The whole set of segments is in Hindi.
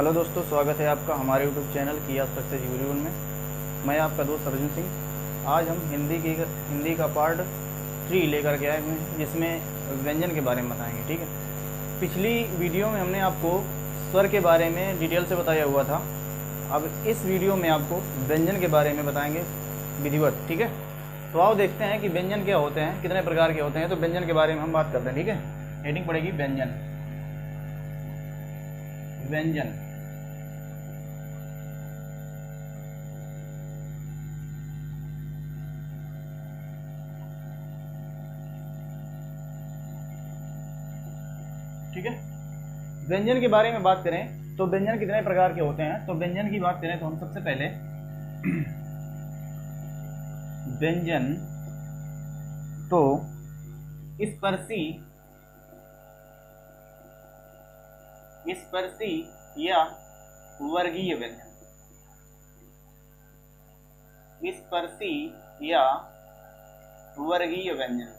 हेलो दोस्तों, स्वागत है आपका हमारे यूट्यूब चैनल किया सक्सेस यूरियन में। मैं आपका दोस्त अर्जुन सिंह। आज हम हिंदी का पार्ट 3 लेकर के आए हुए हैं, जिसमें व्यंजन के बारे में बताएंगे। ठीक है, पिछली वीडियो में हमने आपको स्वर के बारे में डिटेल से बताया हुआ था। अब इस वीडियो में आपको व्यंजन के बारे में बताएंगे विधिवत। ठीक है, तो आओ देखते हैं कि व्यंजन क्या होते हैं, कितने प्रकार के होते हैं। तो व्यंजन के बारे में हम बात करते हैं। ठीक है, हेडिंग पड़ेगी व्यंजन। व्यंजन ठीक है, व्यंजन के बारे में बात करें तो व्यंजन कितने प्रकार के होते हैं। तो व्यंजन की बात करें तो हम सबसे पहले व्यंजन तो स्पर्शी या वर्गीय व्यंजन। स्पर्शी या वर्गीय व्यंजन,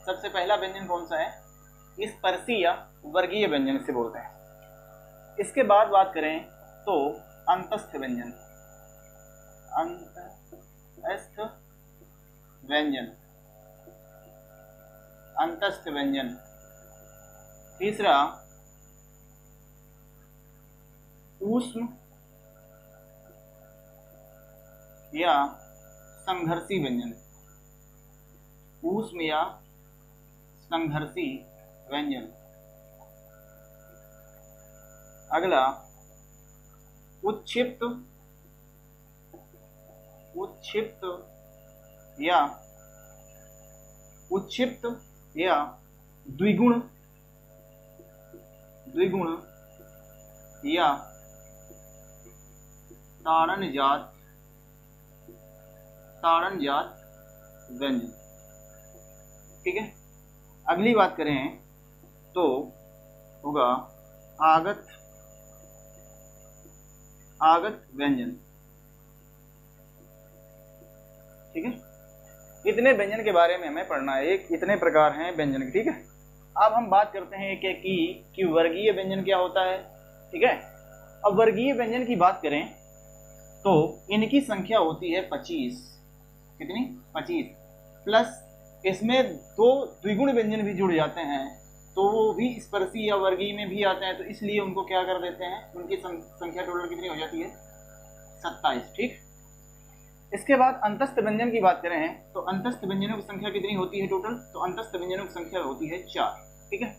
सबसे पहला व्यंजन कौन सा है? स्पर्शी या वर्गीय व्यंजन से बोलते हैं। इसके बाद बात करें तो अंतस्थ व्यंजन। अंतस्थ व्यंजन, अंतस्थ व्यंजन। तीसरा ऊष्म या संघर्षी व्यंजन। ऊष्म या संघर्षी व्यंजन। अगला उत्क्षिप्त या द्विगुण या ताड़नजात व्यंजन। ठीक है, अगली बात करें तो होगा आगत व्यंजन। ठीक है, इतने व्यंजन के बारे में हमें पढ़ना है। इतने प्रकार हैं व्यंजन के। ठीक है, अब हम बात करते हैं कि वर्गीय व्यंजन क्या होता है। ठीक है, अब वर्गीय व्यंजन की बात करें तो इनकी संख्या होती है 25। कितनी? 25 प्लस इसमें 2 द्विगुण व्यंजन भी जुड़ जाते हैं, तो वो भी स्पर्शी या वर्गीय में भी आते हैं। तो इसलिए उनको क्या कर देते हैं, उनकी संख्या टोटल कितनी हो जाती है? 27। ठीक, इसके बाद अंतस्थ व्यंजन की बात करें तो अंतस्थ व्यंजनों की संख्या कितनी होती है टोटल? तो अंतस्थ व्यंजनों की संख्या होती है 4। ठीक है,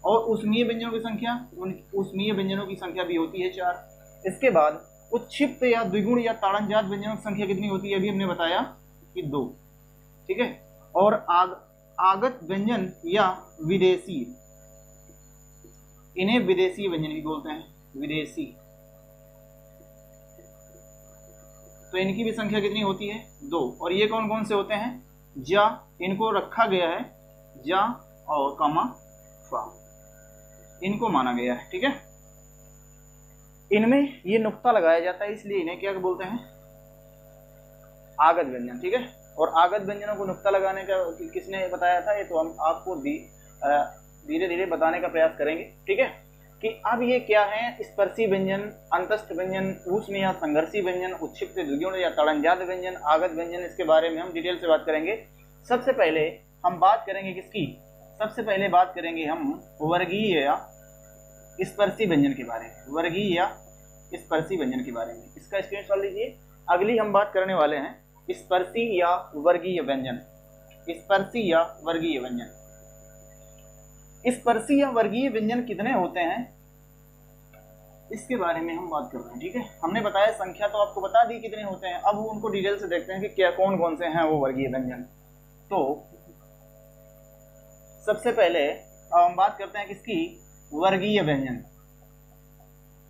और ऊष्मीय व्यंजनों की संख्या भी होती है 4। इसके बाद उत्क्षिप्त या द्विगुण या ताड़नजात व्यंजनों की संख्या कितनी होती है? अभी हमने बताया कि 2। ठीक है, और आगत व्यंजन या विदेशी, इन्हें विदेशी व्यंजन भी बोलते हैं। विदेशी, तो इनकी भी संख्या कितनी होती है? 2। और ये कौन कौन से होते हैं? जा, इनको रखा गया है जा और कमा फा, इनको माना गया है। ठीक है, इनमें ये नुक्ता लगाया जाता है, इसलिए इन्हें क्या बोलते हैं? आगत व्यंजन। ठीक है, और आगत व्यंजनों को नुक्ता लगाने का किसने बताया था? ये तो हम आपको धीरे धीरे बताने का प्रयास करेंगे। ठीक है, कि अब ये क्या है? स्पर्शी व्यंजन, अंतस्थ व्यंजन, ऊष्म या संघर्षी व्यंजन, उत्क्षिप्त, द्विगुण या ताड़नजात व्यंजन, आगत व्यंजन। इसके बारे में हम डिटेल से बात करेंगे। सबसे पहले हम बात करेंगे किसकी? सबसे पहले बात करेंगे हम वर्गीय या स्पर्शी व्यंजन के बारे में। वर्गीय या स्पर्शी व्यंजन के बारे में, इसका स्क्रीनशॉट लीजिए। अगली हम बात करने वाले हैं स्पर्शी या वर्गीय व्यंजन। स्पर्शी या वर्गीय व्यंजन। स्पर्शी या वर्गीय व्यंजन कितने होते हैं, इसके बारे में हम बात कर रहे हैं। ठीक है, हमने बताया संख्या तो आपको बता दी कितने होते हैं। अब उनको डिटेल से देखते हैं कि क्या कौन कौन से हैं वो वर्गीय व्यंजन। तो सबसे पहले हम बात करते हैं किसकी? वर्गीय व्यंजन।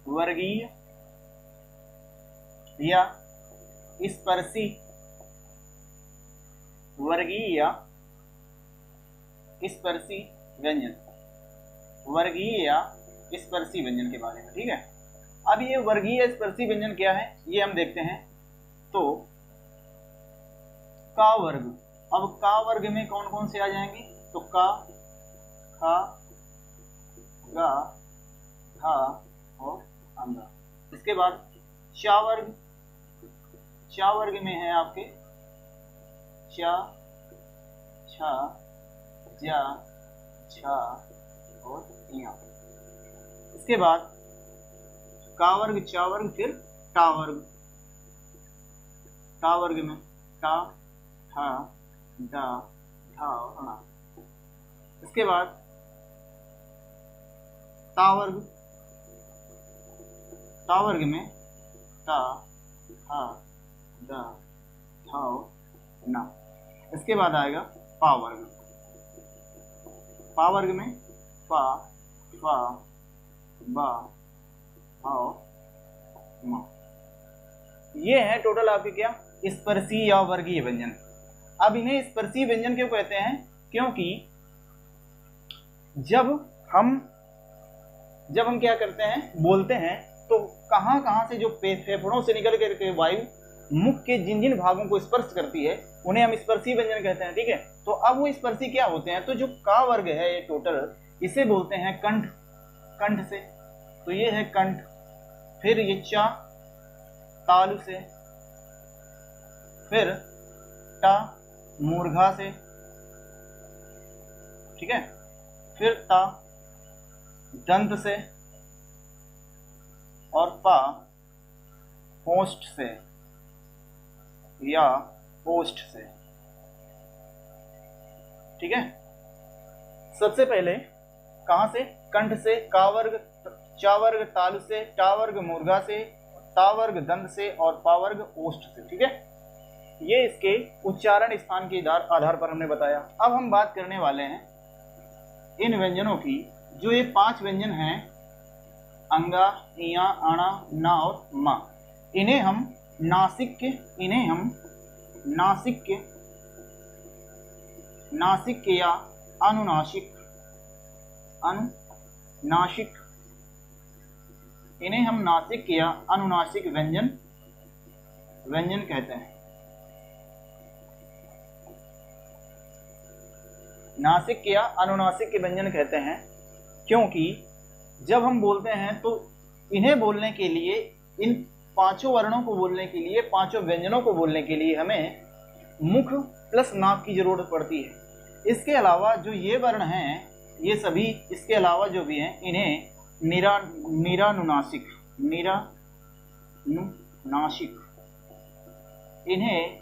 वर्गीय या स्पर्शी, वर्गीय या स्पर्शी व्यंजन। वर्गीय या स्पर्शी व्यंजन के बारे में। ठीक है, अब ये वर्गीय स्पर्शी व्यंजन क्या है ये हम देखते हैं। तो का वर्ग, अब का वर्ग में कौन कौन से आ जाएंगे? तो का, खा, गा, घा और अंगा। इसके बाद चा वर्ग, चा वर्ग में है आपके चा, छा, जा, छा और या। इसके बाद का वर्ग, चा वर्ग, फिर टा वर्ग, टा वर्ग में टा, ठा, डा, ढा और णा। इसके बाद ता वर्ग, ता वर्ग में ता, ठा, डा, धा और ना। इसके बाद आएगा पा वर्ग, पा वर्ग में पा, फा, बा, हा और मा। ये है टोटल आपके क्या स्पर्शी या वर्गीय व्यंजन। अब इन्हें स्पर्शी व्यंजन क्यों कहते हैं? क्योंकि जब हम क्या करते हैं, बोलते हैं, तो कहां कहां से जो फेफड़ों से निकल करके वायु मुख के जिन जिन भागों को स्पर्श करती है उन्हें हम स्पर्शी व्यंजन कहते हैं। ठीक है, तो अब वो स्पर्शी क्या होते हैं? तो जो का वर्ग है ये टोटल, इसे बोलते हैं कंठ, कंठ से, तो ये है कंठ। फिर ये चा तालु से, फिर टा मूर्धा से, ठीक है, फिर ता दंत से और पा होस्ट से या पोस्ट से। ठीक है, सबसे पहले कहां से? कंठ से, का वर्ग, चा वर्ग तालु से, टा वर्ग मूर्धा से, ता वर्ग दंत से और पा वर्ग ओष्ठ से। ठीक है, ये इसके उच्चारण स्थान के आधार पर हमने बताया। अब हम बात करने वाले हैं इन व्यंजनों की, जो ये 5 व्यंजन हैं, अंगा, इया, अणा, ना और मा। इन्हें हम नासिक या अनुनासिक, इन्हें हम नासिक या अनुनासिक व्यंजन कहते हैं। नासिक या अनुनासिक के व्यंजन कहते हैं क्योंकि जब हम बोलते हैं तो इन्हें बोलने के लिए, इन 5 वर्णों को बोलने के लिए, 5 व्यंजनों को बोलने के लिए हमें मुख प्लस नाक की जरूरत पड़ती है। इसके अलावा जो ये वर्ण हैं, ये सभी इसके अलावा जो भी हैं, इन्हें निरानुनासिक, इन्हें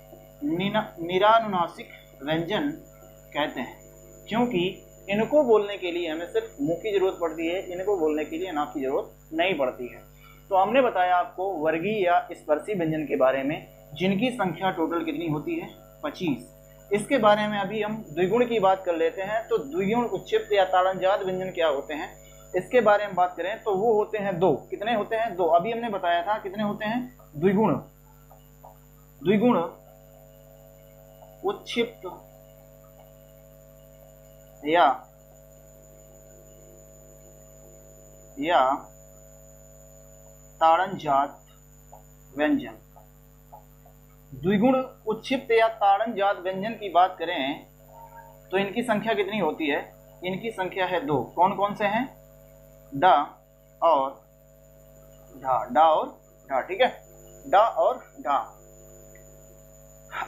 निरानुनासिक व्यंजन कहते हैं क्योंकि इनको बोलने के लिए हमें सिर्फ मुंह की जरूरत पड़ती है, इनको बोलने के लिए नाक की जरूरत नहीं पड़ती है। तो हमने बताया आपको वर्गीय या स्पर्शी व्यंजन के बारे में, जिनकी संख्या टोटल कितनी होती है? 25। इसके बारे में अभी हम द्विगुण की बात कर लेते हैं। तो द्विगुण उच्छिप्त या ताड़नजात व्यंजन क्या होते हैं, इसके बारे में बात करें तो वो होते हैं 2। कितने होते हैं? 2। अभी हमने बताया था कितने होते हैं? द्विगुण उच्छिप्त या ताड़नजात व्यंजन। द्विगुण उच्छिप्त या ताड़नजात व्यंजन की बात करें तो इनकी संख्या कितनी होती है? इनकी संख्या है 2। कौन कौन से हैं? डा और ढा, डा और ढा। ठीक है, डा और ढा।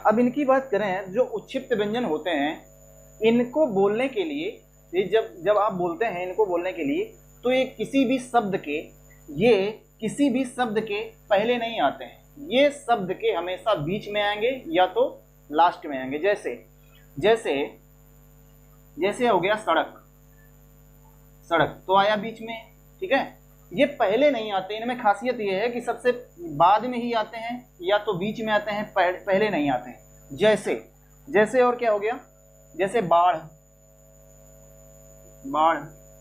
अब इनकी बात करें, जो उच्छिप्त व्यंजन होते हैं, इनको बोलने के लिए, ये जब आप बोलते हैं इनको बोलने के लिए, तो ये किसी भी शब्द के पहले नहीं आते हैं। ये शब्द के हमेशा बीच में आएंगे या तो लास्ट में आएंगे। जैसे हो गया सड़क तो आया बीच में। ठीक है, ये पहले नहीं आते। इनमें खासियत ये है कि सबसे बाद में ही आते हैं या तो बीच में आते हैं, पहले नहीं आते हैं। जैसे और क्या हो गया? जैसे बाढ़।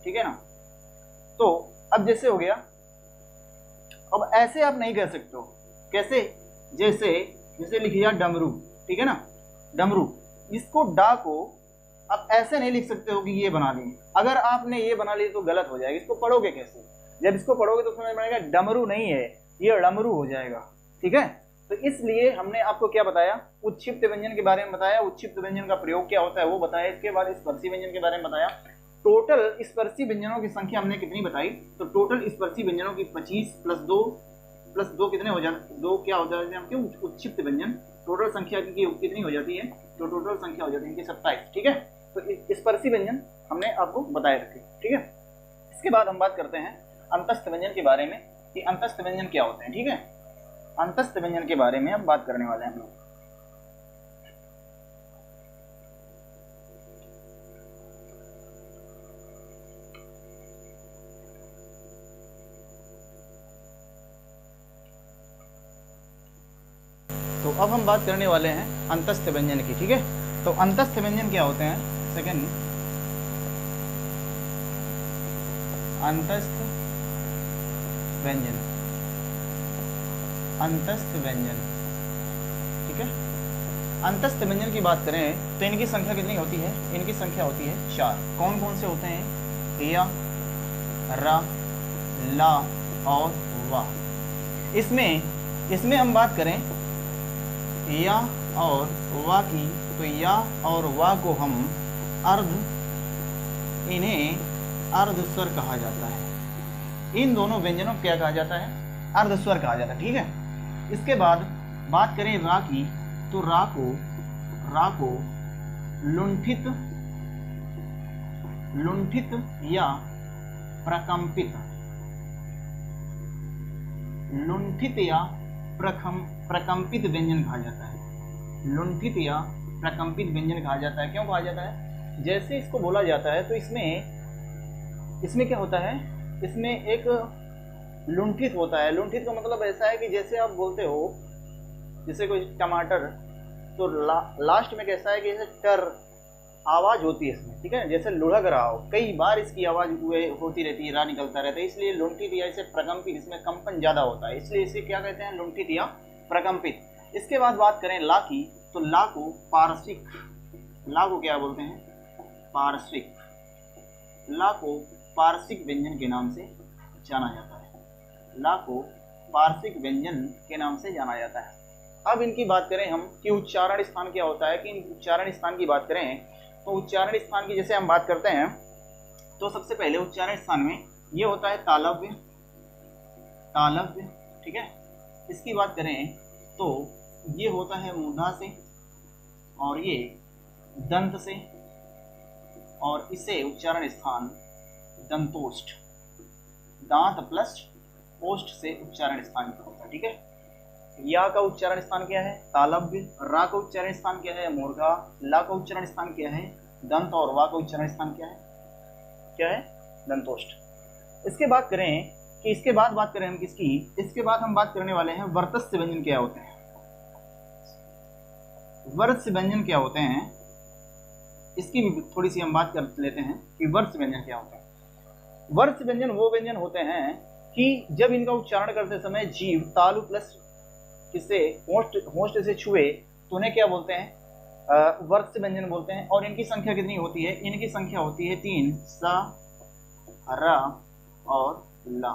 ठीक है ना, तो अब जैसे हो गया। अब ऐसे आप नहीं कर सकते हो। कैसे? जैसे लिख दिया डमरू। ठीक है ना, डमरू। इसको डा को आप ऐसे नहीं लिख सकते हो कि ये बना दिए। अगर आपने ये बना लिया तो गलत हो जाएगा। इसको पढ़ोगे कैसे? जब इसको पढ़ोगे तो समझ में आएगा डमरू नहीं है, ये डमरू हो जाएगा। ठीक है, तो इसलिए हमने आपको क्या बताया? उच्छिप्त व्यंजन के बारे में बताया, उच्छिप्त व्यंजन का प्रयोग क्या होता है वो बताया। इसके बाद स्पर्शी व्यंजन के बारे में बताया। टोटल स्पर्शी व्यंजनों की संख्या हमने कितनी बताई, तो टोटल स्पर्शी व्यंजनों की 25 प्लस 2 कितने हो जाते, 2 क्या हो जाते हैं आपके उत्क्षिप्त व्यंजन, टोटल संख्या की कितनी हो जाती है, तो टोटल संख्या हो जाती है इनकी 27। ठीक है, तो स्पर्शी व्यंजन हमने आपको बताए रखे। ठीक है, इसके बाद हम बात करते हैं अंतस्थ व्यंजन के बारे में कि अंतस्थ व्यंजन क्या होते हैं। ठीक है, अंतस्थ व्यंजन के बारे में हम बात करने वाले हैं हम लोग। तो अब हम बात करने वाले हैं अंतस्थ व्यंजन की। ठीक है, तो अंतस्थ व्यंजन क्या होते हैं, सेकंड, अंतस्थ व्यंजन, अंतस्थ व्यंजन। ठीक है, अंतस्थ व्यंजन की बात करें तो इनकी संख्या कितनी होती है, इनकी संख्या होती है 4। कौन कौन से होते हैं, या, रा, ला और वा। इसमें हम बात करें या और वा की, तो या और वा को हम इन्हें अर्ध स्वर कहा जाता है। इन दोनों व्यंजनों को क्या कहा जाता है, अर्ध स्वर कहा जाता है। ठीक है, इसके बाद बात करें रा की, तो रा को लुंठित या प्रकंपित, लुंठित या प्रकंपित व्यंजन कहा जाता है। लुंठित या प्रकंपित व्यंजन कहा जाता है। क्यों कहा जाता है, जैसे इसको बोला जाता है तो इसमें क्या होता है, इसमें एक लुंठित होता है। लुंठित का मतलब ऐसा है कि जैसे आप बोलते हो, जैसे कोई टमाटर, तो लास्ट में कैसा है कि जैसे टर आवाज होती है इसमें। ठीक है, जैसे लुढ़क रहा हो, कई बार इसकी आवाज होती रहती है, रा निकलता रहता है, इसलिए लुंठित या इसे प्रकंपित, इसमें कंपन ज्यादा होता है, इसलिए इसे क्या कहते हैं, लुंठित या प्रकंपित। इसके बाद बात करें ला की, तो ला को पार्श्विक, ला को क्या बोलते हैं, पार्श्विक, ला को पार्श्विक व्यंजन के नाम से जाना जाता है। ला को पार्श्विक व्यंजन के नाम से जाना जाता है। अब इनकी बात करें हम कि उच्चारण स्थान क्या होता है, कि उच्चारण स्थान की बात करें तो उच्चारण स्थान की जैसे हम बात करते हैं, तो सबसे पहले उच्चारण स्थान में ये होता है तालव्य, तालव्य। ठीक है, इसकी बात करें तो ये होता है मूर्धा से, और ये दंत से, और इसे उच्चारण स्थान दंतोष्ठ, दांत प्लस ओष्ठ से उच्चारण स्थान होता है। ठीक है, या का उच्चारण स्थान क्या है, तालव्य, रा का उच्चारण स्थान क्या है, मूर्धा, ला का उच्चारण स्थान क्या है, दंत, और वा का उच्चारण स्थान क्या है, दंतोष्ठ। इसके बाद करें कि इसके बाद बात करें हम किसकी, इसके बाद हम बात करने वाले हैं वर्तस्य व्यंजन क्या होते हैं। वर्तस्य व्यंजन क्या होते हैं, इसकी भी थोड़ी सी हम बात कर लेते हैं कि वर्तस्य व्यंजन क्या होते हैं। वर्तस्य व्यंजन वो व्यंजन होते हैं कि जब इनका उच्चारण करते समय जीभ तालु प्लस किससे, होस्ट से छुए, तो उन्हें क्या बोलते हैं, वर्तस्य व्यंजन बोलते हैं। और इनकी संख्या कितनी होती है, इनकी संख्या होती है 3, सा, रा और ला।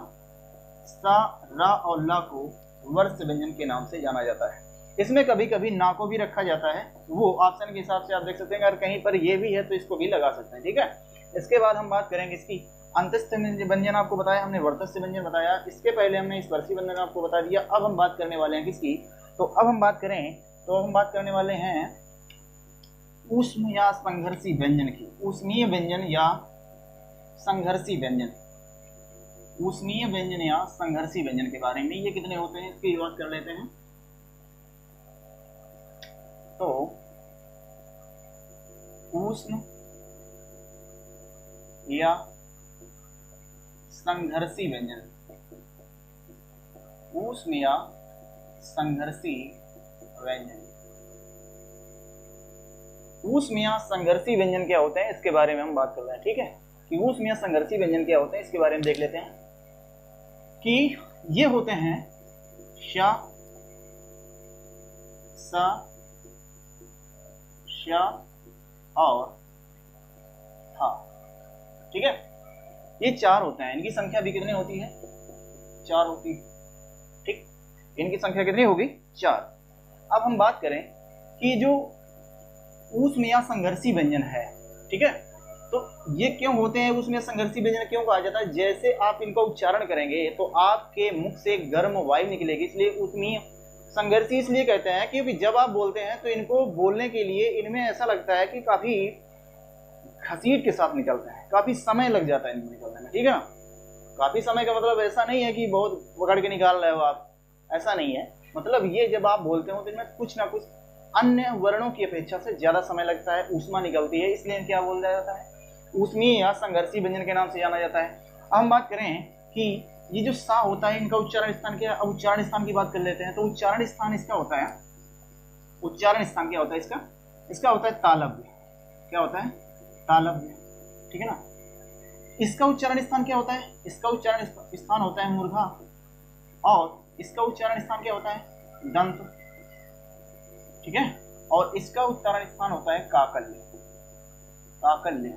सा, रा और ला को वर्तस्य व्यंजन के नाम से जाना जाता है। इसमें कभी कभी ना को भी रखा जाता है, वो ऑप्शन के हिसाब से आप देख सकते हैं, अगर कहीं पर ये भी है तो इसको भी लगा सकते हैं। ठीक है, इसके बाद हम बात करेंगे इसकी अंतस्थ व्यंजन, आपको बताया हमने, वर्तस्य व्यंजन बताया, इसके पहले हमने स्पर्शी व्यंजन आपको बता दिया। अब हम बात करने वाले हैं किसकी, तो अब हम बात करें तो हम बात करने वाले हैं ऊष्म या संघर्षी व्यंजन की। ऊष्मीय व्यंजन या संघर्षी व्यंजन, ऊष्मीय व्यंजन या संघर्षी व्यंजन के बारे में, ये कितने होते हैं इसकी बात कर लेते हैं। तो ऊष्म या संघर्षी व्यंजन, ऊष्म या संघर्षी व्यंजन, ऊष्म या संघर्षी व्यंजन क्या होते हैं इसके बारे में हम बात कर रहे हैं। ठीक है, कि ऊष्म या संघर्षी व्यंजन क्या होते हैं इसके बारे में देख लेते हैं कि ये होते हैं शा, सा, शा और था। ठीक है, ये 4 होते हैं, इनकी संख्या भी कितनी होती है, 4 होती है। ठीक, इनकी संख्या कितनी होगी, 4। अब हम बात करें कि जो ऊष्म या संघर्षी व्यंजन है, ठीक है, तो ये क्यों होते हैं, उसमें संघर्षी व्यंजन क्यों कहा जाता है? जैसे आप इनका उच्चारण करेंगे तो आपके मुख से गर्म वायु निकलेगी, इसलिए उसमें संघर्षी इसलिए कहते हैं क्योंकि जब आप बोलते हैं तो इनको बोलने के लिए इनमें ऐसा लगता है कि काफी घसीट के साथ निकलते हैं, काफी समय लग जाता है इनको निकलने में, ठीक है ना। काफी समय का मतलब ऐसा नहीं है कि बहुत पकड़ के निकाल रहे हो आप, ऐसा नहीं है। मतलब ये जब आप बोलते हो तो इनमें कुछ ना कुछ अन्य वर्णों की अपेक्षा से ज्यादा समय लगता है, ऊष्मा निकलती है, इसलिए क्या बोल दिया जाता है? ऊष्मीय या संघर्षी व्यंजन के नाम से जाना जाता है। अब हम बात करें कि ये जो सा होता है इनका उच्चारण स्थान क्या है। अब उच्चारण स्थान की बात कर लेते हैं। तो उच्चारण स्थान इसका होता है, उच्चारण स्थान क्या होता है इसका? इसका होता है तालव्य। क्या होता है? तालव्य, ठीक है ना। इसका उच्चारण स्थान क्या होता है? इसका उच्चारण स्थान होता है मूर्धा, और इसका उच्चारण स्थान क्या होता है? दंत, ठीक है। और इसका उच्चारण स्थान होता है काकल्य। काकल्य,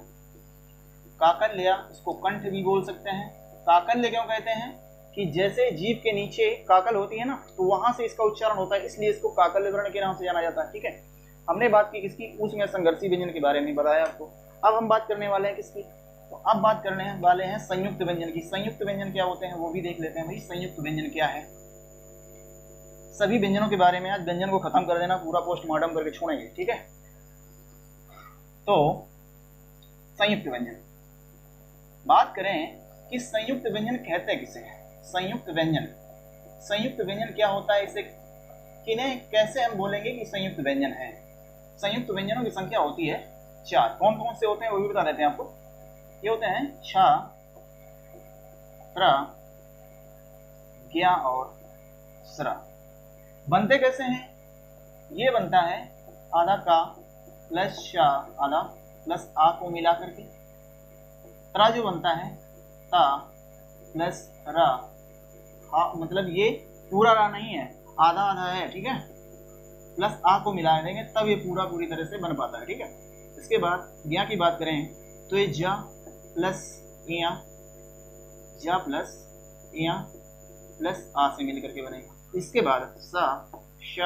काकल्य, इसको कंठ भी बोल सकते हैं। काकल्य क्यों कहते हैं? कि जैसे जीभ के नीचे काकल होती है ना, तो वहां से इसका उच्चारण होता है, इसलिए इसको काकल्य वर्ण के नाम से जाना जाता है, ठीक है। हमने बात की किसकी? उसमें संघर्षी व्यंजन के बारे में बताया आपको। अब हम बात करने वाले हैं किसकी? तो अब बात करने वाले हैं संयुक्त व्यंजन की। संयुक्त व्यंजन क्या होते हैं वो भी देख लेते हैं। भाई संयुक्त व्यंजन क्या है? सभी व्यंजनों के बारे में आज व्यंजन को खत्म कर देना, पूरा पोस्टमार्टम करके छोड़ेंगे, ठीक है। तो संयुक्त व्यंजन बात करें कि संयुक्त व्यंजन कहते किसे हैं? संयुक्त व्यंजन, संयुक्त व्यंजन क्या होता है, इसे किन्हें कैसे हम बोलेंगे कि संयुक्त व्यंजन है? संयुक्त व्यंजनों की संख्या होती है 4। कौन कौन से होते हैं वो भी बता देते हैं आपको। ये होते हैं छ, त्र, ज्ञ और स्र। बनते कैसे हैं? ये बनता है आधा का प्लस श आधा प्लस आ को मिला करके। त्र जो बनता है ता प्लस र, हा, मतलब ये पूरा रा नहीं है, आधा आधा है, ठीक है। प्लस आ को मिला देंगे तब ये पूरी तरह से बन पाता है, ठीक है। इसके बाद ज्ञ की बात करें तो ये ज प्लस इया, ज प्लस इया प्लस आ से मिल करके बनेगा। इसके बाद सा श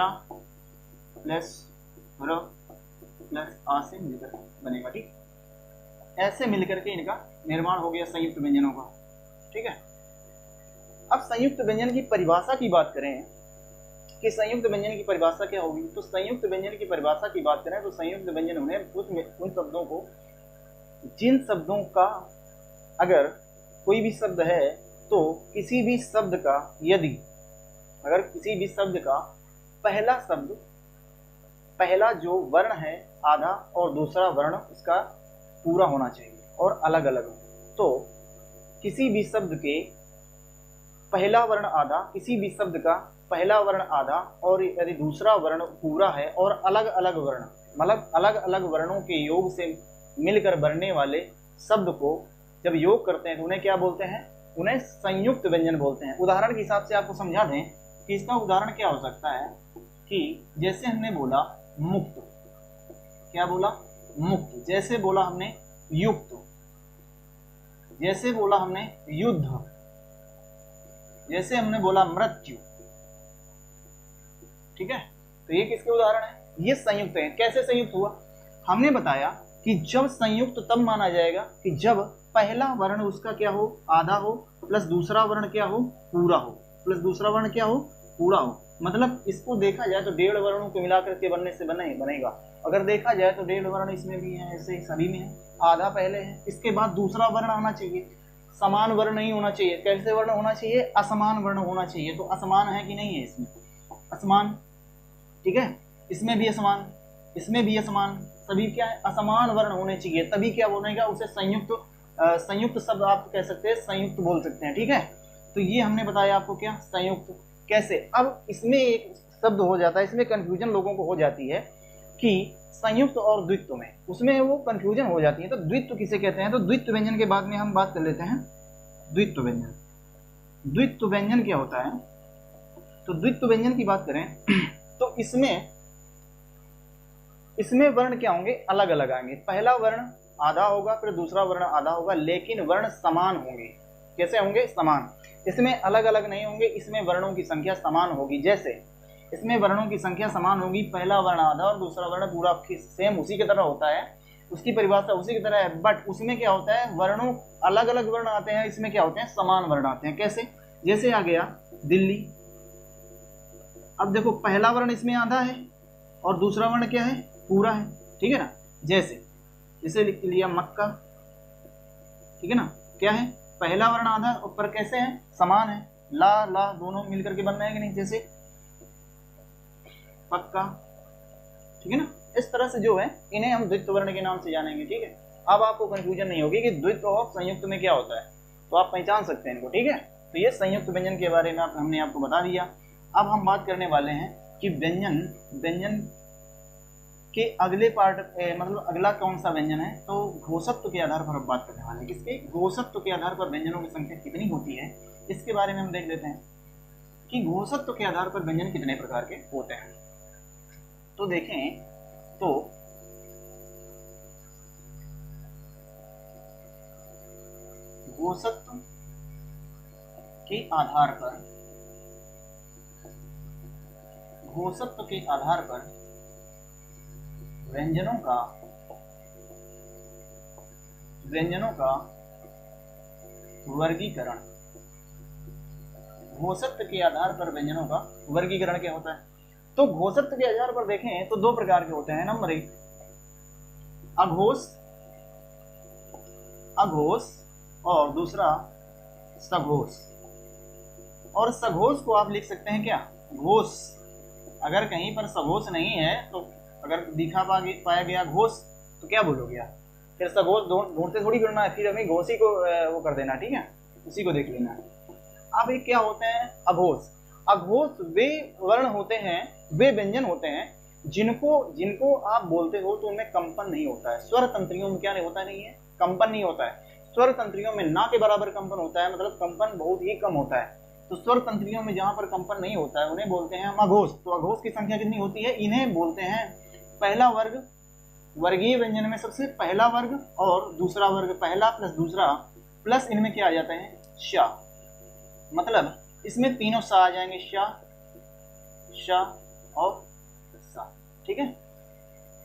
प्लस र प्लस आ से मिलकर बनेगा, ठीक। ऐसे मिलकर के इनका निर्माण हो गया संयुक्त व्यंजनों का, ठीक है। अब संयुक्त व्यंजन की परिभाषा की बात करें कि संयुक्त व्यंजन की परिभाषा क्या होगी, तो संयुक्त व्यंजन की परिभाषा की बात करें तो संयुक्त व्यंजन उन्हें उन शब्दों को, जिन शब्दों का अगर कोई भी शब्द है तो किसी भी शब्द का, यदि अगर किसी भी शब्द का पहला शब्द, पहला जो वर्ण है आधा और दूसरा वर्ण उसका पूरा होना चाहिए और अलग अलग हो, तो किसी भी शब्द के पहला वर्ण आधा, किसी भी शब्द का पहला वर्ण आधा और यदि दूसरा वर्ण पूरा है और अलग अलग वर्ण, मतलब अलग अलग वर्णों के योग से मिलकर बनने वाले शब्द को जब योग करते हैं तो उन्हें क्या बोलते हैं? उन्हें संयुक्त व्यंजन बोलते हैं। उदाहरण के हिसाब से आपको समझा दें कि इसका उदाहरण क्या हो सकता है कि जैसे हमने बोला मुक्त, क्या बोला? मुक्त। जैसे बोला हमने युक्त, जैसे बोला हमने युद्ध, जैसे हमने बोला मृत्यु, ठीक है। तो ये किसके उदाहरण है? ये संयुक्त है। कैसे संयुक्त हुआ? हमने बताया कि जब संयुक्त तब माना जाएगा कि जब पहला वर्ण उसका क्या हो? आधा हो, प्लस दूसरा वर्ण क्या हो? पूरा हो, प्लस दूसरा वर्ण क्या हो? पूरा हो। मतलब इसको देखा जाए तो 1.5 वर्णों को मिलाकर के बनने से बनेगा। अगर देखा जाए तो 1.5 वर्ण इसमें भी है, ऐसे सभी में है। आधा पहले है, इसके बाद दूसरा वर्ण आना चाहिए, समान वर्ण नहीं होना चाहिए। कैसे वर्ण होना चाहिए? असमान वर्ण होना चाहिए। तो असमान है कि नहीं है? इसमें असमान, ठीक है। इसमें भी असमान, इसमें भी असमान, सभी क्या है? असमान वर्ण होने चाहिए, तभी क्या बनेगा? उसे संयुक्त शब्द आप कह सकते हैं, संयुक्त बोल सकते हैं, ठीक है। तो ये हमने बताया आपको क्या संयुक्त कैसे। अब इसमें एक शब्द हो जाता है, इसमें कंफ्यूजन लोगों को हो जाती है कि संयुक्त और द्वित्व में, उसमें वो कंफ्यूजन हो जाती है। तो द्वित्व किसे कहते हैं? तो द्वित्व व्यंजन के बाद में हम बात कर लेते हैं द्वित्व व्यंजन। द्वित्व व्यंजन क्या होता है? तो द्वित्व व्यंजन की बात करें तो इसमें वर्ण क्या होंगे? अलग अलग आएंगे। पहला वर्ण आधा होगा, फिर दूसरा वर्ण आधा होगा, लेकिन वर्ण समान होंगे। कैसे होंगे? समान। इसमें अलग अलग नहीं होंगे, इसमें वर्णों की संख्या समान होगी। जैसे इसमें वर्णों की संख्या समान होगी, पहला वर्ण आधा और दूसरा वर्ण पूरा सेम उसी की तरह होता है, उसकी परिभाषा उसी की तरह है, बट उसमें क्या होता है, वर्णों अलग अलग वर्ण आते हैं, इसमें क्या होते हैं, समान वर्ण आते हैं। कैसे? जैसे आ गया दिल्ली। अब देखो पहला वर्ण इसमें आधा है और दूसरा वर्ण क्या है, पूरा है, ठीक है ना। जैसे लिख लिया मक्का, ठीक है ना, क्या है, पहला वर्ण आधा, ऊपर कैसे है, समान है, ला ला दोनों मिलकर के बन रहे हैं कि नहीं, जैसे पक्का, ठीक है ना। इस तरह से जो है इन्हें हम द्वित्व वर्ण के नाम से जानेंगे, ठीक है। अब आपको कंफ्यूजन नहीं होगी कि द्वित्व और संयुक्त में क्या होता है, तो आप पहचान सकते हैं इनको, ठीक है। तो ये संयुक्त व्यंजन के बारे में हमने आपको बता दिया। अब हम बात करने वाले हैं कि व्यंजन के अगले पार्ट मतलब अगला कौन सा व्यंजन है, तो घोषत्व के आधार पर हम बात करने वाले हैं। किसके? घोषत्व के आधार पर व्यंजनों की संख्या कितनी होती है, इसके बारे में हम देख लेते हैं कि घोषत्व के आधार पर व्यंजन कितने प्रकार के होते हैं। तो देखें तो घोषत्व के आधार पर व्यंजनों का वर्गीकरण, घोषत्व के आधार पर व्यंजनों का वर्गीकरण क्या होता है। तो घोषत्व के आधार पर देखें तो दो प्रकार के होते हैं। नंबर 1 अघोष और दूसरा सघोष। और सघोष को आप लिख सकते हैं क्या, घोष। अगर कहीं पर सघोष नहीं है तो अगर दिखा पाया गया घोष तो क्या बोलोगे आप, फिर सघोष ढूंढते थोड़ी ढूंढना है, फिर हमें घोष ही को वो कर देना, ठीक है, उसी को देख लेना है। अब एक क्या होते हैं, अघोष। अघोष वे वर्ण होते हैं, वे व्यंजन होते हैं जिनको आप बोलते हो तो उनमें कंपन नहीं होता है। स्वर तंत्रियों में क्या नहीं होता, नहीं है, कंपन नहीं होता है। स्वर तंत्रियों में ना के बराबर कंपन होता है, मतलब कंपन बहुत ही कम होता है। तो स्वर तंत्रियों में जहां पर कंपन नहीं होता है उन्हें बोलते हैं हम अघोष। तो अघोष की संख्या कितनी होती है, इन्हें बोलते हैं पहला वर्ग। वर्गीय व्यंजन में सबसे पहला वर्ग और दूसरा वर्ग, पहला प्लस दूसरा प्लस इनमें क्या आ जाता है, शा, मतलब इसमें तीनों सा आ जाएंगे, शा, शा और सा, ठीक है।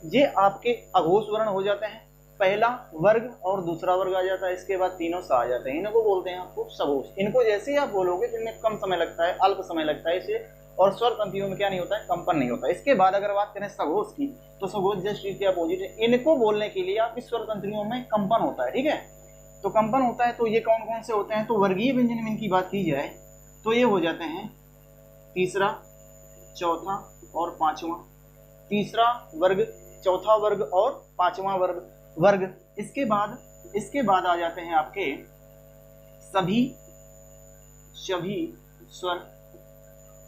ये आपके अघोष वर्ण हो जाते हैं, पहला वर्ग और दूसरा वर्ग आ जाता है, इसके बाद तीनों सा आ जाते हैं, इनको बोलते हैं आपको सघोष। इनको जैसे ही आप बोलोगे तो इनमें कम समय लगता है, अल्प समय लगता है इसे, और स्वर तंत्रियों में क्या नहीं होता है, कंपन नहीं होता। इसके बाद अगर बात करें सघोष की, तो सघोष जस्ट इसके अपोजिट है। इनको बोलने के लिए आपकी स्वर तंत्रियों में कंपन होता है, ठीक है। तो कंपन होता है, तो ये कौन कौन से होते हैं, तो वर्गीय व्यंजन में इनकी बात की जाए तो ये हो जाते हैं तीसरा, चौथा और पांचवा। तीसरा वर्ग, चौथा वर्ग और पांचवा वर्ग। इसके बाद आ जाते हैं आपके सभी स्वर।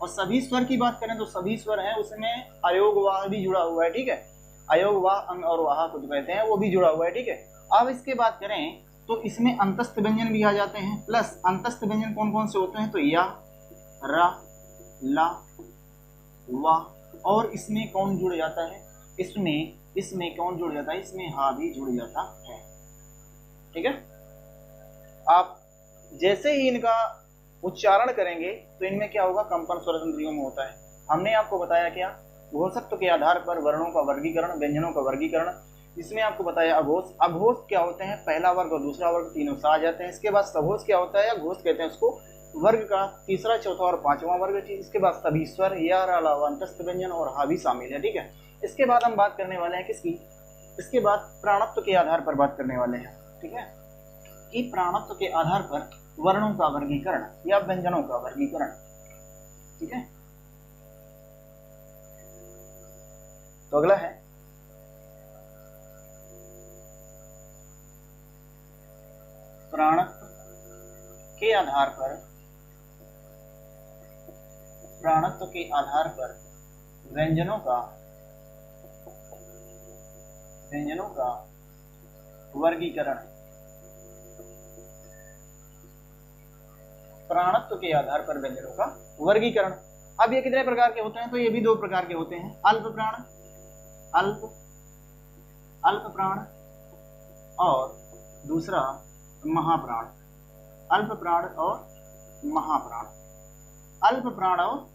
और सभी स्वर की बात करें तो सभी स्वर हैं, उसमें अयोगवाह भी जुड़ा हुआ है, ठीक है। अयोगवाह, अंग और वाह को जो कहते हैं वो भी जुड़ा हुआ है, ठीक है। अब इसके बात करें तो इसमें अंतस्थ व्यंजन भी आ जाते हैं। प्लस अंतस्थ व्यंजन कौन कौन से होते हैं, तो या, रा, ला, वा, और इसमें कौन जुड़ जाता है, इसमें कौन जुड़ जाता है, इसमें हा भी जुड़ जाता है, ठीक है। आप जैसे ही इनका उच्चारण करेंगे तो इनमें क्या होगा, कंपन स्वर तंत्रियों में होता है। हमने आपको बताया क्या, घोषत्व के आधार पर वर्णों का वर्गीकरण, व्यंजनों का वर्गीकरण। इसमें आपको बताया अघोष। अघोष क्या होते हैं, पहला वर्ग और दूसरा वर्ग तीनों सा आ जाते हैं। इसके बाद सघोष क्या होता है, या घोष कहते हैं उसको, वर्ग का तीसरा, चौथा और पांचवा वर्ग। इसके बाद सभी स्वर, या, रा, ला, वा, अंतस्थ व्यंजन और हा भी शामिल है, ठीक है। इसके बाद हम बात करने वाले हैं किसकी, इसके बाद प्राणत्व के आधार पर बात करने वाले हैं, ठीक है, कि प्राणत्व के आधार पर वर्णों का वर्गीकरण या व्यंजनों का वर्गीकरण, ठीक है। तो अगला है प्राणत्व के आधार पर व्यंजनों का वर्गीकरण। प्राणत्व के आधार पर व्यंजनों का वर्गीकरण। अब ये कितने प्रकार के होते हैं, तो ये भी दो प्रकार के होते हैं, अल्प प्राण और दूसरा महाप्राण। अल्प प्राण और महाप्राण, अल्प प्राण और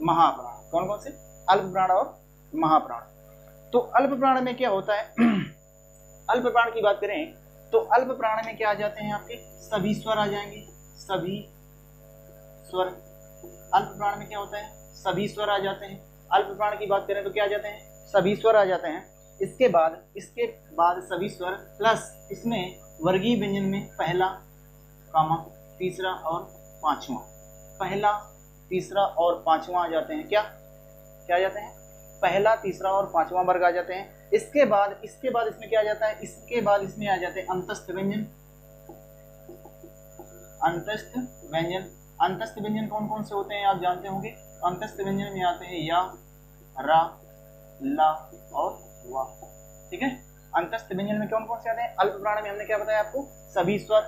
महाप्राण, कौन कौन से, अल्प प्राण और महाप्राण। तो अल्प प्राण में क्या होता है? अल्प प्राण की बात करें तो अल्प प्राण में क्या आ जाते हैं आपके? सभी स्वर आ जाएंगे, सभी स्वर। अल्प प्राण में क्या होता है? सभी स्वर आ जाते हैं। अल्प प्राण की बात करें तो क्या आ जाते हैं? सभी स्वर आ जाते हैं। इसके बाद सभी स्वर प्लस इसमें वर्गीय व्यंजन में पहला, कामा, तीसरा और पांचवा, पहला, तीसरा और पांचवा आ जाते हैं। क्या आ जाते हैं? पहला, तीसरा और पांचवा वर्ग आ जाते हैं। इसके बाद इसमें क्या आ जाता है? इसके बाद इसमें आ जाते हैं अंतस्थ व्यंजन। अंतस्थ व्यंजन, अंतस्थ व्यंजन कौन कौन से होते हैं आप जानते होंगे। अंतस्थ व्यंजन में आते हैं या, रा, ला और वा। ठीक है, अंतस्थ व्यंजन में कौन कौन से आते हैं? अल्प प्राण में हमने क्या बताया आपको? सभी स्वर,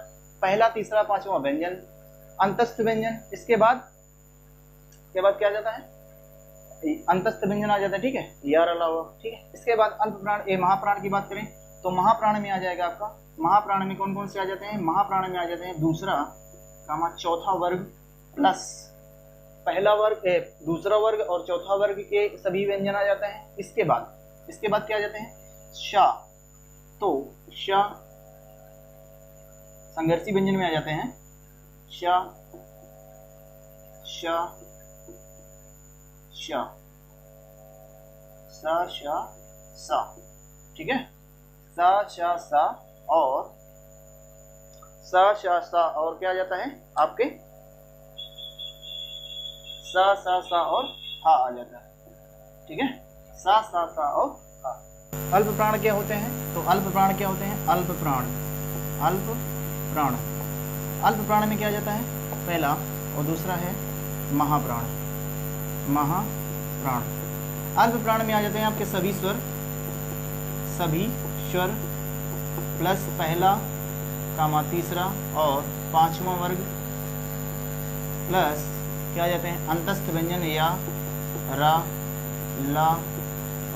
पहला, तीसरा, पांचवा व्यंजन, अंतस्थ व्यंजन। इसके बाद क्या आ जाता है? अंतस्थ व्यंजन आ जाता है। ठीक है, या, रा, ला, वा। ठीक है, इसके बाद अल्प प्राण, महाप्राण की बात करें तो महाप्राण में आ जाएगा आपका, महाप्राण में कौन कौन से आ जाते हैं? महाप्राण में आ जाते हैं दूसरा, कामा, चौथा वर्ग प्लस पहला वर्ग, दूसरा वर्ग और चौथा वर्ग के सभी व्यंजन आ जाते हैं। इसके बाद क्या आ जाते हैं? शा। तो शा संघर्षी व्यंजन में आ जाते हैं। शा, शा, शा, सा, शा, सा। ठीक है, सा, शा, सा और सा, शा, सा और क्या आ जाता है आपके? सा, सा, सा और हा आ जाता है। ठीक है, सा, सा, सा और हा। अल्प प्राण क्या होते हैं? तो अल्प प्राण क्या होते हैं? अल्प प्राण अल्प प्राण में क्या आ जाता है? पहला और दूसरा है महाप्राण। अल्प प्राण में आ जाते हैं आपके सभी स्वर प्लस पहला, कामा, तीसरा और पांचवा वर्ग प्लस क्या आ जाते हैं? अंतस्थ व्यंजन या, रा, ला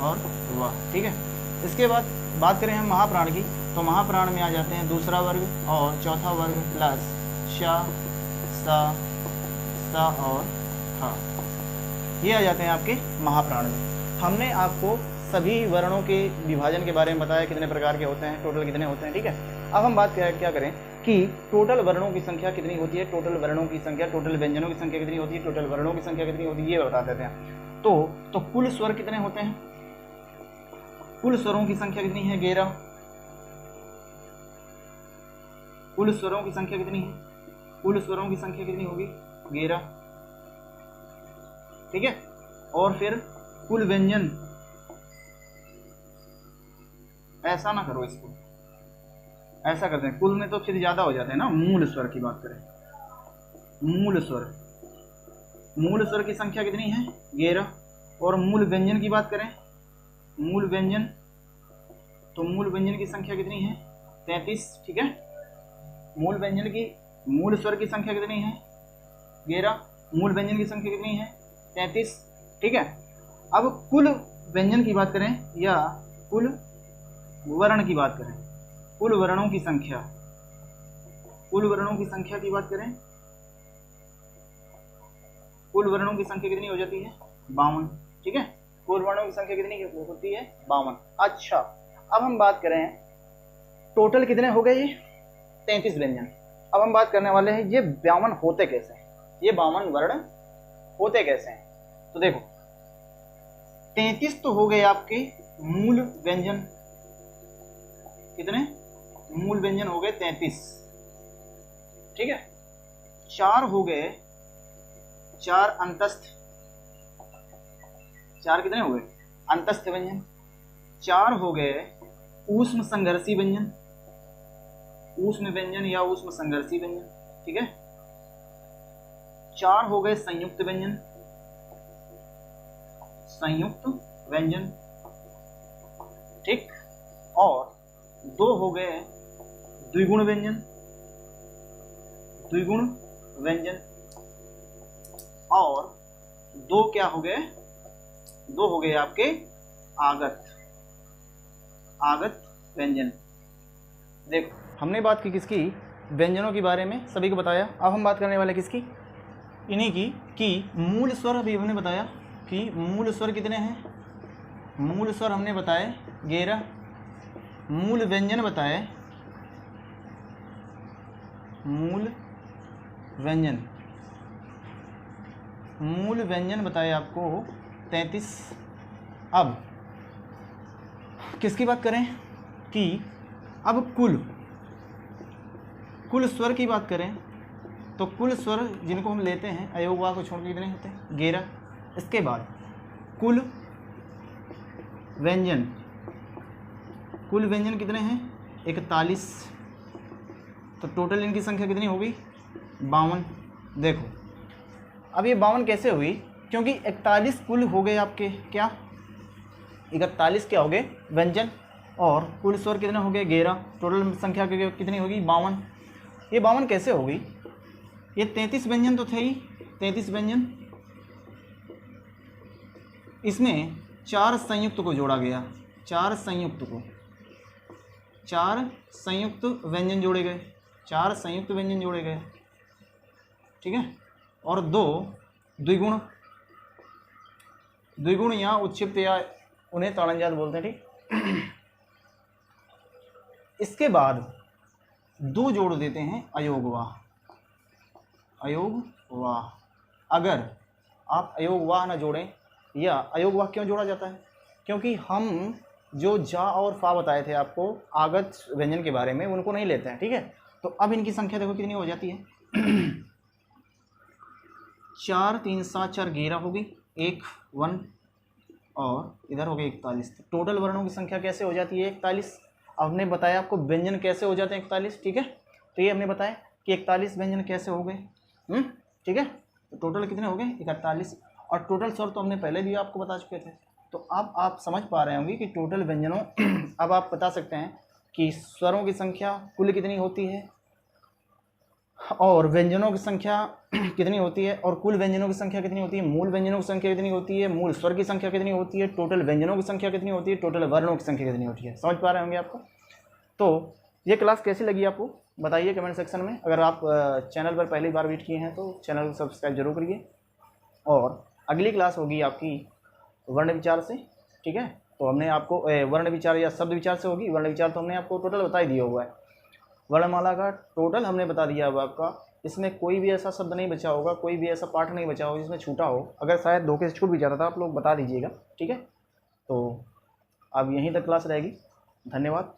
और वा। ठीक है, इसके बाद बात करें हम महाप्राण की तो महाप्राण में आ जाते हैं दूसरा वर्ग और चौथा वर्ग प्लस शा, सा और हा। ये आ जाते हैं आपके महाप्राण में। हमने आपको सभी वर्णों के विभाजन के बारे में बताया, कितने प्रकार के होते हैं, टोटल कितने होते हैं। ठीक है, अब हम बात क्या करें कि टोटल वर्णों की संख्या कितनी होती है, टोटल वर्णों की संख्या, टोटल व्यंजनों की संख्या कितनी होती है, टोटल वर्णों की संख्या कितनी होती है, ये बता देते हैं। तो कुल स्वर कितने होते हैं? कुल स्वरों की संख्या कितनी है? 11। कुल स्वरों की संख्या कितनी है? कुल स्वरों की संख्या कितनी होगी? 11। ठीक है, और फिर कुल व्यंजन, ऐसा ना करो, इसको ऐसा करते हैं, कुल में तो फिर ज्यादा हो जाते हैं ना। मूल स्वर की बात करें, मूल स्वर की संख्या कितनी है? 11। और मूल व्यंजन की बात करें, मूल व्यंजन, तो मूल व्यंजन की संख्या कितनी है? 33। ठीक है, मूल स्वर की संख्या कितनी है? 11। मूल व्यंजन की संख्या कितनी है? 33। ठीक है, अब कुल व्यंजन की बात करें या कुल वर्ण की बात करें, कुल वर्णों की संख्या, की बात करें, कुल वर्णों की संख्या कितनी हो जाती है? 52। ठीक है, कुल वर्णों की संख्या कितनी होती है? 52। अच्छा, अब हम बात करें टोटल कितने हो गए? ये 33 व्यंजन। अब हम बात करने वाले हैं ये 52 होते कैसे हैं, ये 52 वर्ण होते कैसे हैं। तो देखो, 33 तो हो गए आपके मूल व्यंजन। कितने मूल व्यंजन हो गए? 33। ठीक है, 4 हो गए, 4 अंतस्थ, 4 कितने हो गए? अंतस्थ व्यंजन। 4 हो गए ऊष्म संघर्षी व्यंजन, ऊष्म व्यंजन या ऊष्म संघर्षी व्यंजन। ठीक है, 4 हो गए संयुक्त व्यंजन, ठीक, और 2 हो गए द्विगुण व्यंजन, और 2 क्या हो गए? 2 हो गए आपके आगत व्यंजन। देखो, हमने बात की किसकी? व्यंजनों के बारे में, सभी को बताया। अब हम बात करने वाले किसकी? इन्हीं की, कि मूल स्वर। अभी हमने बताया कि मूल स्वर कितने हैं? मूल स्वर हमने बताए 11, मूल व्यंजन बताए, मूल व्यंजन बताए आपको 33। अब किसकी बात करें कि अब कुल स्वर की बात करें तो कुल स्वर जिनको हम लेते हैं अयोगवा को छोड़ के कितने होते हैं 11। इसके बाद कुल व्यंजन कितने हैं 41। तो टोटल इनकी संख्या कितनी होगी 52। देखो अब ये 52 कैसे हुई, क्योंकि 41 कुल हो गए आपके, क्या 41 क्या हो गए व्यंजन, और कुल स्वर कितने हो गए 11, टोटल संख्या कितनी होगी 52। ये 52 कैसे होगी, ये 33 व्यंजन तो थे ही, 33 व्यंजन, इसमें 4 संयुक्त को जोड़ा गया, 4 संयुक्त व्यंजन जोड़े गए, 4 संयुक्त व्यंजन जोड़े गए, ठीक है। और 2 द्विगुण या उच्छिप्त या उन्हें ताड़नजात बोलते हैं, ठीक। इसके बाद 2 जोड़ देते हैं अयोगवाह। अगर आप अयोगवाह ना जोड़ें, या अयोगवाह क्यों जोड़ा जाता है, क्योंकि हम जो जा और फा बताए थे आपको आगत व्यंजन के बारे में, उनको नहीं लेते हैं, ठीक है। तो अब इनकी संख्या देखो कितनी हो जाती है 4 3 7 4 11 होगी, 1 और इधर हो गए 41। तो टोटल वर्णों की संख्या कैसे हो जाती है 41। अब हमने बताया आपको व्यंजन कैसे हो जाते हैं 41, ठीक है। तो ये हमने बताया कि 41 व्यंजन कैसे हो गए, ठीक है। तो टोटल कितने हो गए 41, और टोटल स्वर तो हमने पहले भी आपको बता चुके थे। तो अब आप समझ पा रहे होंगे कि टोटल व्यंजनों अब आप बता सकते हैं कि स्वरों की संख्या कुल कितनी होती है, और व्यंजनों की संख्या कितनी होती है, और कुल व्यंजनों की संख्या कितनी होती है, मूल व्यंजनों की संख्या कितनी होती है, मूल स्वर की संख्या कितनी होती है, टोटल व्यंजनों की संख्या कितनी होती है, टोटल वर्णों की संख्या कितनी होती है। समझ पा रहे होंगे आपको। तो ये क्लास कैसी लगी आपको बताइए कमेंट सेक्शन में। अगर आप चैनल पर पहली बार विजिट किए हैं तो चैनल को सब्सक्राइब जरूर करिए, और अगली क्लास होगी आपकी वर्ण विचार से, ठीक है। तो हमने आपको वर्ण विचार या शब्द विचार से होगी। वर्ण विचार तो हमने आपको टोटल बता ही दिया हुआ है, वर्णमाला का टोटल हमने बता दिया अब आपका। इसमें कोई भी ऐसा शब्द नहीं बचा होगा, कोई भी ऐसा पाठ नहीं बचा होगा जिसमें छूटा हो। अगर शायद धोखे से छूट भी जाता था आप लोग बता दीजिएगा, ठीक है। तो अब यहीं तक क्लास रहेगी। धन्यवाद।